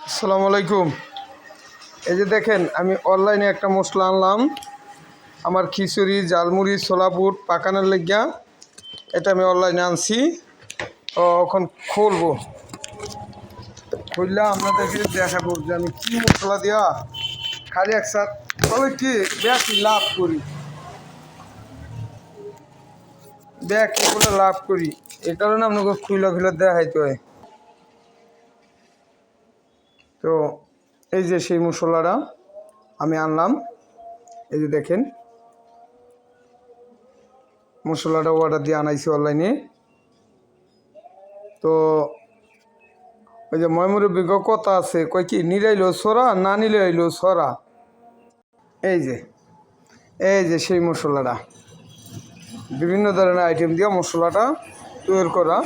আসসালামু আলাইকুম। এই যে দেখেন, আমি অনলাইনে একটা মশলা আনলাম আমার খিচুড়ি, ঝালমুড়ি, ছোলা বুট পাকানোর লেগিয়া। এটা আমি অনলাইনে আনছি। এখন খুলবো, খুললে আপনাদেরকে দেখাবো যে আমি কী মশলা দেওয়া খালি একসাথ তবে কি বেশি লাভ করি, কী করে লাভ করি এই কারণে আপনাকে খুলে দেখাইতে হয়। তো এই যে সেই মশলাটা আমি আনলাম, এই যে দেখেন মশলাটা অর্ডার দিয়ে আনাইছি অনলাইনে। তো ওই যে ময়মুরব্বী কথা আছে, কয় কি নিরাইলো ছড়া, না নিলে আইলো ছড়া। এই যে সেই মশলাটা বিভিন্ন ধরনের আইটেম দিয়ে মশলাটা তৈরি করা।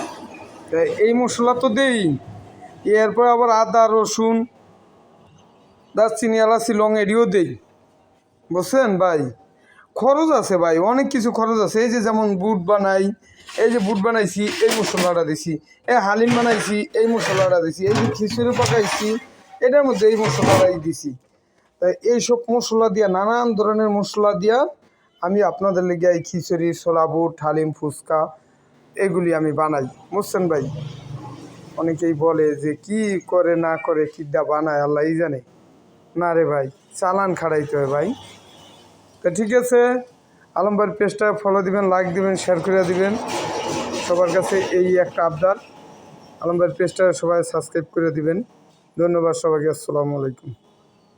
এই মশলা তো দেই, এরপর আবার আদা, রসুন, দারচিনি, এলাচি, লং এডিও দেই। বুঝছেন ভাই, খরচ আছে ভাই, অনেক কিছু খরচ আছে। এই যে যেমন বুট বানাই, এই যে বুট বানাইছি এই মশলাটা দিছি, এই হালিম বানাইছি এই মশলাটা দিছি, এই যে খিচুড়ি পাকাইছি এটার মধ্যে এই মশলাটাই দিছি। তাই এইসব মশলা দিয়া, নানান ধরনের মশলা দিয়া আমি আপনাদের লেগে এই খিচুড়ি, ছোলা বুট, হালিম, ফুচকা এগুলি আমি বানাই। বুঝছেন ভাই, অনেকেই বলে যে কি করে না করে কিডা বানায় আল্লাহই জানে। না রে ভাই, চালান খাড়াইতে হয় ভাই। তো ঠিক আছে, আলম ভাইয়ের পেজটা ফলো দিবেন, লাইক দিবেন, শেয়ার করে দিবেন। সবার কাছে এই একটা আবদার, আলম ভাইয়ের পেজটা সবাই সাবস্ক্রাইব করে দিবেন। ধন্যবাদ সবাইকে। আসসালামু আলাইকুম।